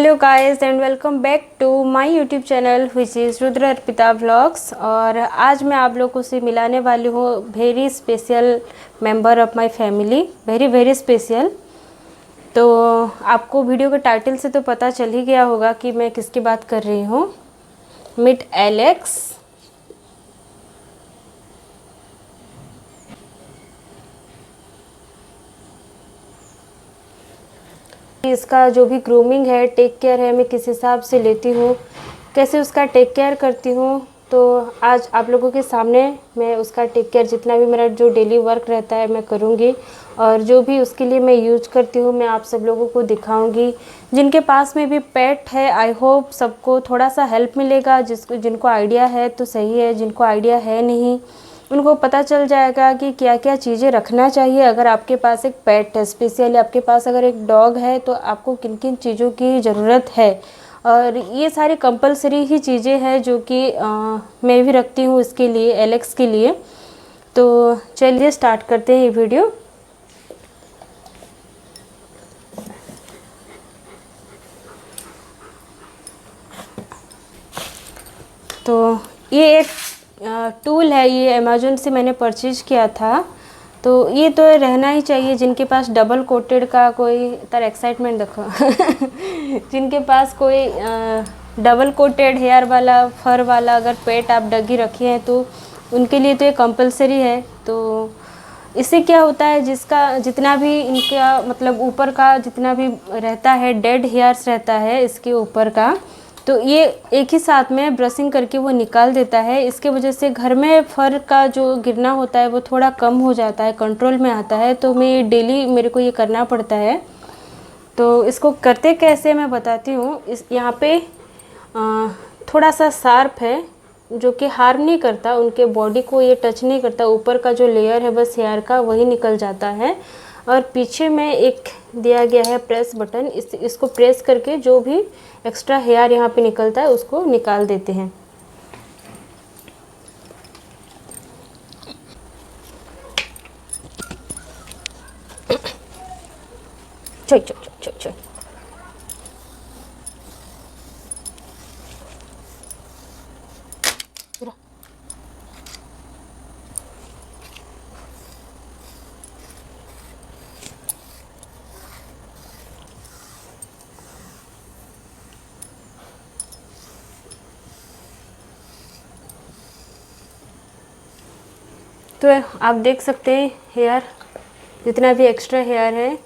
Hello guys and welcome back to my YouTube channel which is Rudra Arpita vlogs. और आज मैं आप लोगों से मिलाने वाली हूँ very special member of my family, very very special. तो आपको वीडियो के टाइटल से तो पता चल ही गया होगा कि मैं किसकी बात कर रही हूँ। Meet Alex. इसका जो भी ग्रूमिंग है, टेक केयर है, मैं किस हिसाब से लेती हूँ, कैसे उसका टेक केयर करती हूँ, तो आज आप लोगों के सामने मैं उसका टेक केयर जितना भी मेरा जो डेली वर्क रहता है मैं करूँगी। और जो भी उसके लिए मैं यूज करती हूँ मैं आप सब लोगों को दिखाऊंगी। जिनके पास में भी पेट है, आई होप सबको थोड़ा सा हेल्प मिलेगा। जिनको आइडिया है तो सही है, जिनको आइडिया है नहीं उनको पता चल जाएगा कि क्या क्या चीज़ें रखना चाहिए अगर आपके पास एक पेट है। स्पेशली आपके पास अगर एक डॉग है तो आपको किन किन चीज़ों की ज़रूरत है। और ये सारी कंपलसरी ही चीज़ें हैं जो कि मैं भी रखती हूँ इसके लिए, एलेक्स के लिए। तो चलिए स्टार्ट करते हैं ये वीडियो। तो ये एक टूल है, ये अमेज़न से मैंने परचेज किया था। तो ये तो रहना ही चाहिए जिनके पास डबल कोटेड का कोई तार एक्साइटमेंट देखो जिनके पास कोई डबल कोटेड हेयर वाला, फर वाला अगर पेट आप डगी रखे हैं तो उनके लिए तो ये कंपलसरी है। तो इससे क्या होता है, जिसका जितना भी इनका मतलब ऊपर का जितना भी रहता है, डेड हेयर्स रहता है इसके ऊपर का, तो ये एक ही साथ में ब्रशिंग करके वो निकाल देता है। इसके वजह से घर में फर का जो गिरना होता है वो थोड़ा कम हो जाता है, कंट्रोल में आता है। तो मैं डेली मेरे को ये करना पड़ता है। तो इसको करते कैसे मैं बताती हूँ। इस यहाँ पे थोड़ा सा शार्प है जो कि हार्म नहीं करता, उनके बॉडी को ये टच नहीं करता। ऊपर का जो लेयर है बस हेयर का वही निकल जाता है। और पीछे में एक दिया गया है प्रेस बटन, इसको प्रेस करके जो भी एक्स्ट्रा हेयर यहाँ पे निकलता है उसको निकाल देते हैं। चल चल चल चल चल। तो आप देख सकते हैं हेयर जितना भी एक्स्ट्रा हेयर है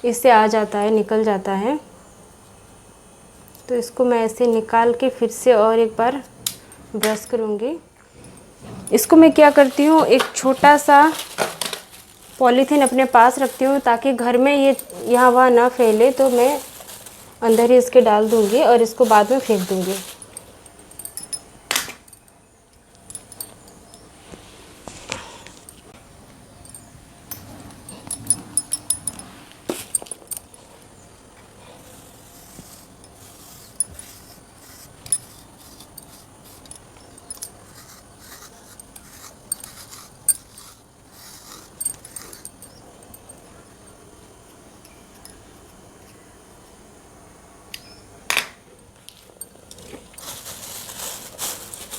इससे आ जाता है, निकल जाता है। तो इसको मैं ऐसे निकाल के फिर से और एक बार ब्रश करूँगी। इसको मैं क्या करती हूँ, एक छोटा सा पॉलीथीन अपने पास रखती हूँ ताकि घर में ये यहाँ वहाँ ना फैले। तो मैं अंदर ही इसके डाल दूँगी और इसको बाद में फेंक दूँगी।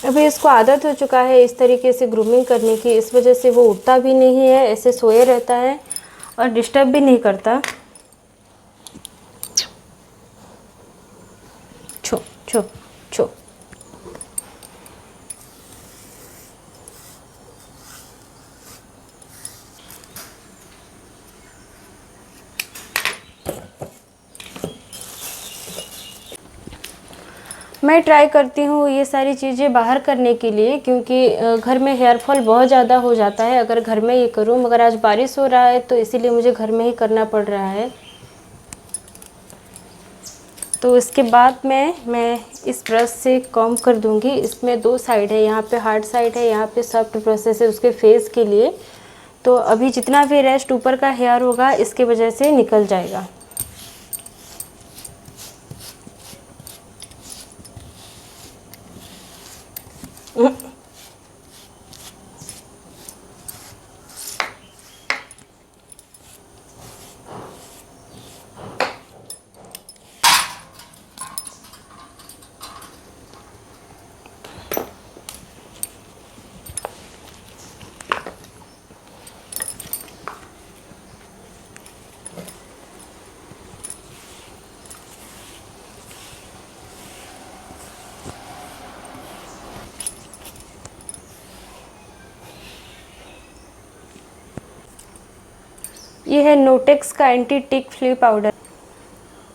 अभी इसको आदत हो चुका है इस तरीके से ग्रूमिंग करने की, इस वजह से वो उठता भी नहीं है, ऐसे सोए रहता है और डिस्टर्ब भी नहीं करता। छो छो छो। मैं ट्राई करती हूँ ये सारी चीज़ें बाहर करने के लिए, क्योंकि घर में हेयर फॉल बहुत ज़्यादा हो जाता है अगर घर में ये करूँ। मगर आज बारिश हो रहा है तो इसीलिए मुझे घर में ही करना पड़ रहा है। तो इसके बाद मैं इस ब्रश से कॉम्ब कर दूँगी। इसमें दो साइड है, यहाँ पे हार्ड साइड है, यहाँ पे सॉफ्ट प्रोसेस है उसके फेस के लिए। तो अभी जितना भी रेस्ट ऊपर का हेयर होगा इसके वजह से निकल जाएगा। ये है नोटेक्स का एंटी टिक फ्ली पाउडर।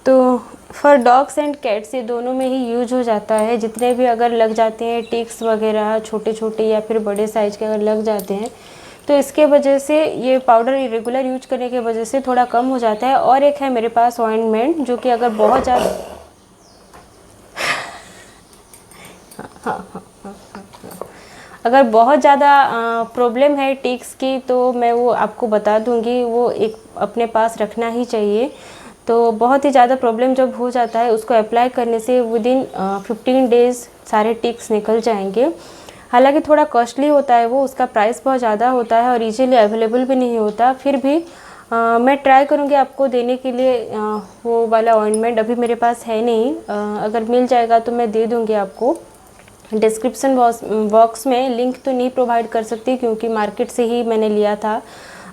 तो फॉर डॉग्स एंड कैट्स ये दोनों में ही यूज हो जाता है। जितने भी अगर लग जाते हैं टिक्स वगैरह छोटे छोटे या फिर बड़े साइज़ के अगर लग जाते हैं तो इसके वजह से ये पाउडर रेगुलर यूज करने की वजह से थोड़ा कम हो जाता है। और एक है मेरे पास ऑइंटमेंट जो कि अगर बहुत ज़्यादा अगर बहुत ज़्यादा प्रॉब्लम है टिक्स की तो मैं वो आपको बता दूंगी, वो एक अपने पास रखना ही चाहिए। तो बहुत ही ज़्यादा प्रॉब्लम जब हो जाता है उसको अप्लाई करने से विदिन 15 डेज़ सारे टिक्स निकल जाएंगे। हालांकि थोड़ा कॉस्टली होता है वो, उसका प्राइस बहुत ज़्यादा होता है और इजीली अवेलेबल भी नहीं होता। फिर भी मैं ट्राई करूँगी आपको देने के लिए वो वाला ऑइंटमेंट। अभी मेरे पास है नहीं, अगर मिल जाएगा तो मैं दे दूँगी आपको। डिस्क्रिप्शन बॉक्स में लिंक तो नहीं प्रोवाइड कर सकती क्योंकि मार्केट से ही मैंने लिया था,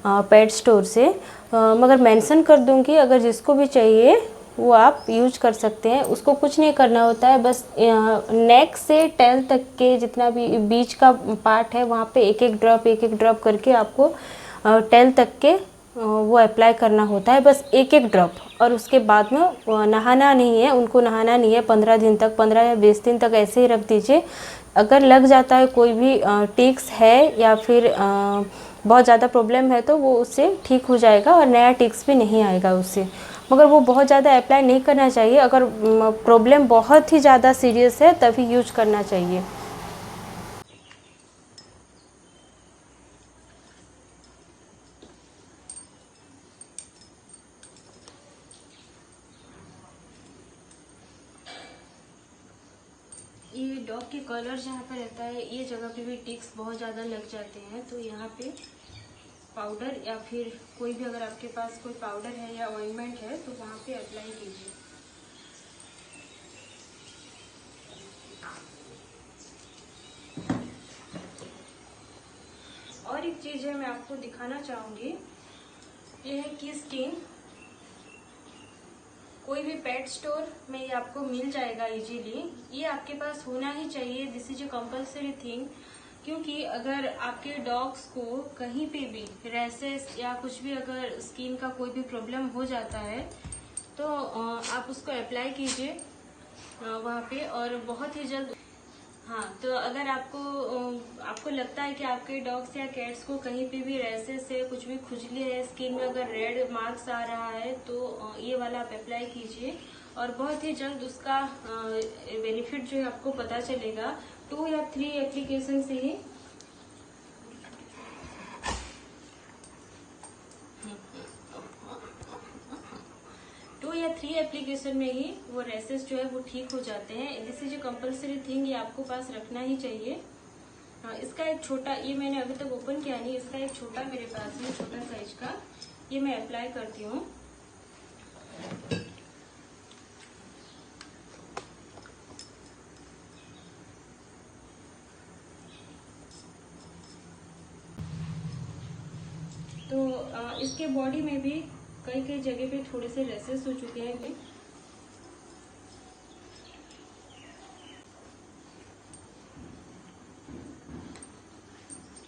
पेट स्टोर से, मगर मेंशन कर दूंगी। अगर जिसको भी चाहिए वो आप यूज कर सकते हैं। उसको कुछ नहीं करना होता है, बस नेक से टेल तक के जितना भी बीच का पार्ट है वहाँ पे एक एक ड्रॉप करके आपको टेल तक के वो अप्लाई करना होता है, बस एक एक ड्रॉप। और उसके बाद में नहाना नहीं है, उनको नहाना नहीं है। 15 दिन तक, 15 या 20 दिन तक ऐसे ही रख दीजिए। अगर लग जाता है कोई भी टिक्स है या फिर बहुत ज़्यादा प्रॉब्लम है तो वो उससे ठीक हो जाएगा और नया टिक्स भी नहीं आएगा उससे। मगर वो बहुत ज़्यादा अप्लाई नहीं करना चाहिए। अगर प्रॉब्लम बहुत ही ज़्यादा सीरियस है तभी यूज करना चाहिए। ये डॉग के कॉलर जहाँ पर रहता है ये जगह पे भी टिक्स बहुत ज़्यादा लग जाते हैं, तो यहाँ पे पाउडर या फिर कोई भी अगर आपके पास कोई पाउडर है या ऑइंटमेंट है तो वहाँ पे अप्लाई कीजिए। और एक चीज़ है मैं आपको दिखाना चाहूँगी, ये है कि स्किन कोई भी पेट स्टोर में ये आपको मिल जाएगा इजीली। ये आपके पास होना ही चाहिए, this is a compulsory thing. क्योंकि अगर आपके डॉग्स को कहीं पे भी रैसेस या कुछ भी अगर स्किन का कोई भी प्रॉब्लम हो जाता है तो आप उसको अप्लाई कीजिए वहाँ पे, और बहुत ही जल्द। हाँ, तो अगर आपको लगता है कि आपके डॉग्स या कैट्स को कहीं पे भी रैसेस है, कुछ भी खुजली है, स्किन में अगर रेड मार्क्स आ रहा है तो ये वाला आप अप्लाई कीजिए और बहुत ही जल्द उसका बेनिफिट जो है आपको पता चलेगा। 2 या 3 एप्लीकेशन से ही 2 या 3 एप्लीकेशन में ही वो रैसेस जो है वो ठीक हो जाते हैं। This is a compulsory thing, ये आपको पास रखना ही चाहिए। हाँ, इसका एक छोटा, ये मैंने अभी तक ओपन किया नहीं, इसका एक छोटा मेरे पास है, छोटा साइज का, ये मैं अप्लाई करती हूँ। तो इसके बॉडी में भी कई कई जगह पे थोड़े से रैसेस हो चुके हैं।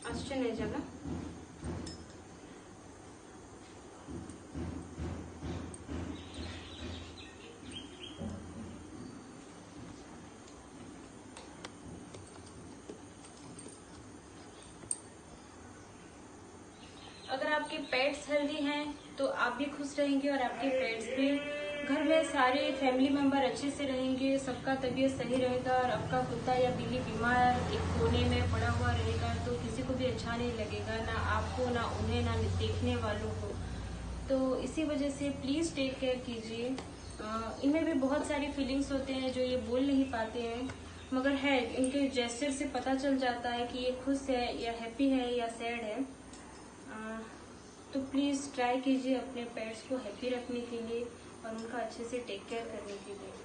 अच्छा नहीं जगह अगर आपके पेट्स हेल्दी हैं तो आप भी खुश रहेंगे और आपके पेट्स भी। घर में सारे फैमिली मेंबर अच्छे से रहेंगे, सबका तबीयत सही रहेगा और आपका कुत्ता या बिल्ली बीमार एक कोने में पड़ा हुआ रहेगा तो किसी को भी अच्छा नहीं लगेगा, ना आपको, ना उन्हें, ना देखने वालों को। तो इसी वजह से प्लीज़ टेक केयर कीजिए। इनमें भी बहुत सारी फीलिंग्स होते हैं जो ये बोल नहीं पाते हैं, मगर है इनके जेस्चर से पता चल जाता है कि ये खुश है या हैप्पी है या सैड है। तो प्लीज़ ट्राई कीजिए अपने पेट्स को हैप्पी रखने के लिए और उनका अच्छे से टेक केयर करने के लिए।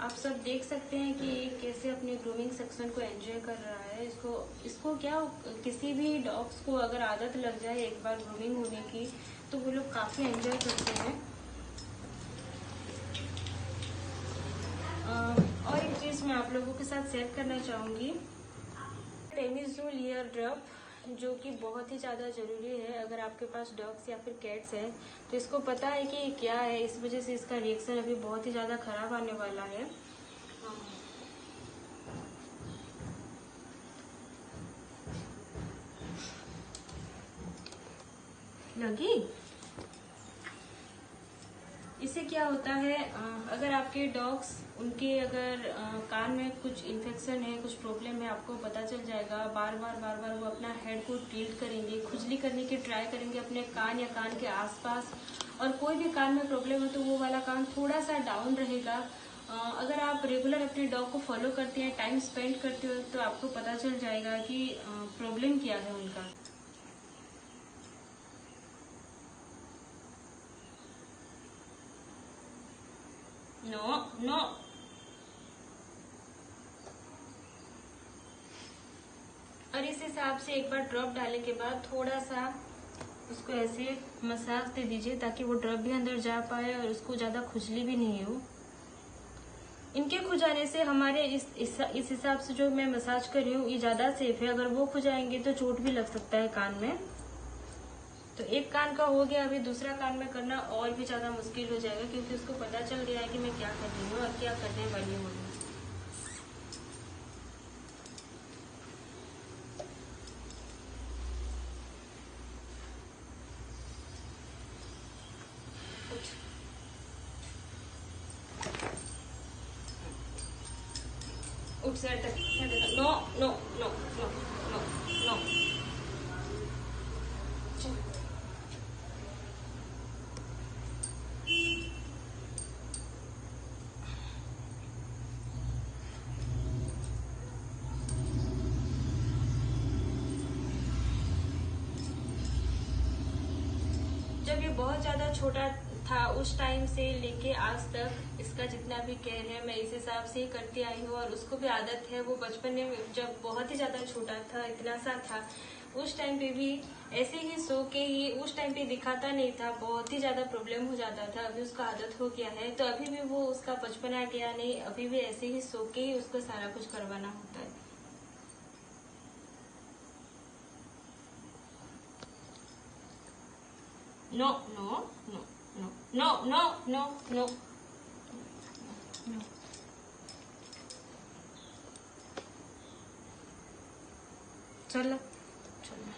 आप सब देख सकते हैं कि ये कैसे अपने ग्रूमिंग सेक्शन को एंजॉय कर रहा है। इसको इसको क्या, किसी भी डॉग्स को अगर आदत लग जाए एक बार ग्रूमिंग होने की, तो वो लोग काफ़ी एंजॉय करते हैं। और एक चीज़ मैं आप लोगों के साथ शेयर करना चाहूँगी, टेनिसोल ईयर ड्रॉप, जो कि बहुत ही ज़्यादा ज़रूरी है अगर आपके पास डॉग्स या फिर कैट्स हैं। तो इसको पता है कि क्या है, इस वजह से इसका रिएक्शन अभी बहुत ही ज़्यादा ख़राब आने वाला है। लगी, इससे क्या होता है, अगर आपके डॉग्स, उनके अगर कान में कुछ इन्फेक्शन है, कुछ प्रॉब्लम है, आपको पता चल जाएगा। बार बार वो अपना हेड को टिल्ट करेंगे, खुजली करने की ट्राई करेंगे अपने कान या कान के आसपास, और कोई भी कान में प्रॉब्लम है तो वो वाला कान थोड़ा सा डाउन रहेगा। अगर आप रेगुलर अपने डॉग को फॉलो करते हैं, टाइम स्पेंड करते हो, तो आपको पता चल जाएगा कि प्रॉब्लम क्या है उनका। नो नो, और इस हिसाब से एक बार ड्रॉप डालने के बाद थोड़ा सा उसको ऐसे मसाज दे दीजिए, ताकि वो ड्रॉप भी अंदर जा पाए और उसको ज़्यादा खुजली भी नहीं हो। इनके खुजाने से हमारे इस हिसाब से जो मैं मसाज कर रही हूँ ये ज़्यादा सेफ है। अगर वो खुजाएंगे तो चोट भी लग सकता है कान में। तो एक कान का हो गया, अभी दूसरा कान में करना और भी ज़्यादा मुश्किल हो जाएगा, क्योंकि उसको पता चल गया है कि मैं क्या कर रही हूँ और क्या करने वाली हूँ। उठ साइड तक, no no no no no no. जब ये बहुत ज़्यादा छोटा था, उस टाइम से लेके आज तक इसका जितना भी केयर है मैं इस हिसाब से ही करती आई हूँ। और उसको भी आदत है, वो बचपन में जब बहुत ही ज़्यादा छोटा था, इतना सा था, उस टाइम पे भी ऐसे ही सो के ही, उस टाइम पे दिखाता नहीं था, बहुत ही ज़्यादा प्रॉब्लम हो जाता था। अभी उसका आदत हो गया है, तो अभी भी वो, उसका बचपना गया नहीं, अभी भी ऐसे ही सो के ही उसको सारा कुछ करवाना होता है। No no no no no no no no no. चलो चलो,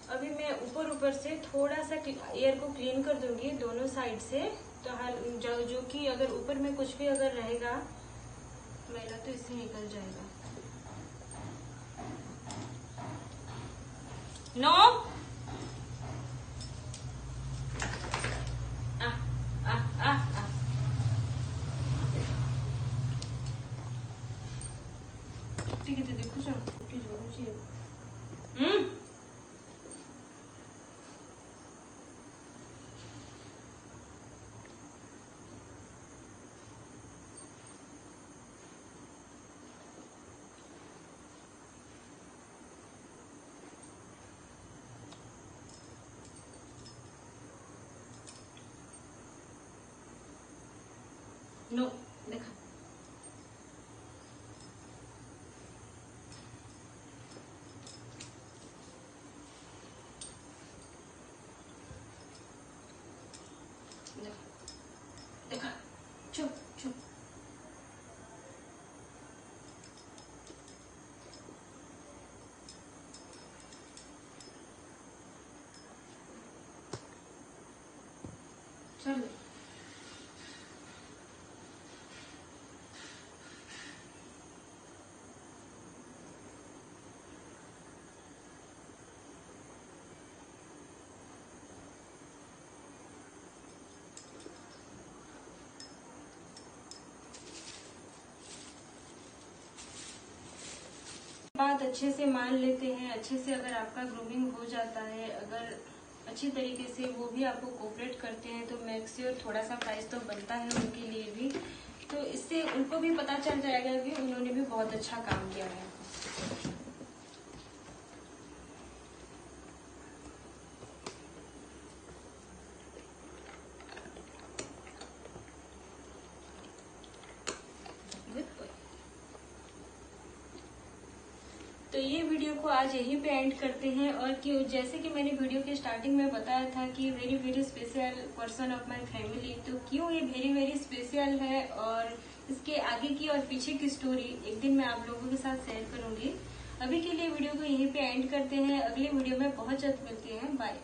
अभी मैं ऊपर से थोड़ा सा एयर को क्लीन कर दूंगी दोनों साइड से। तो जो कि अगर ऊपर में कुछ भी अगर रहेगा मैला, तो इससे निकल जाएगा। नो, आ आ आ आ, ठीक है, देखो सर, नो, देखा, देखा, चुप चुप। चलो, अच्छे से मान लेते हैं, अच्छे से अगर आपका ग्रूमिंग हो जाता है, अगर अच्छी तरीके से वो भी आपको कोऑपरेट करते हैं, तो मेक श्योर थोड़ा सा प्राइस तो बनता है उनके लिए भी। तो इससे उनको भी पता चल जाएगा कि उन्होंने भी बहुत अच्छा काम किया है। तो ये वीडियो को आज यहीं पे एंड करते हैं। और क्यों, जैसे कि मैंने वीडियो के स्टार्टिंग में बताया था कि very very special person of my family, तो क्यों ये वेरी वेरी स्पेशल है और इसके आगे की और पीछे की स्टोरी एक दिन मैं आप लोगों के साथ शेयर करूंगी। अभी के लिए वीडियो को यहीं पे एंड करते हैं, अगली वीडियो में बहुत जल्द मिलते हैं। बाय।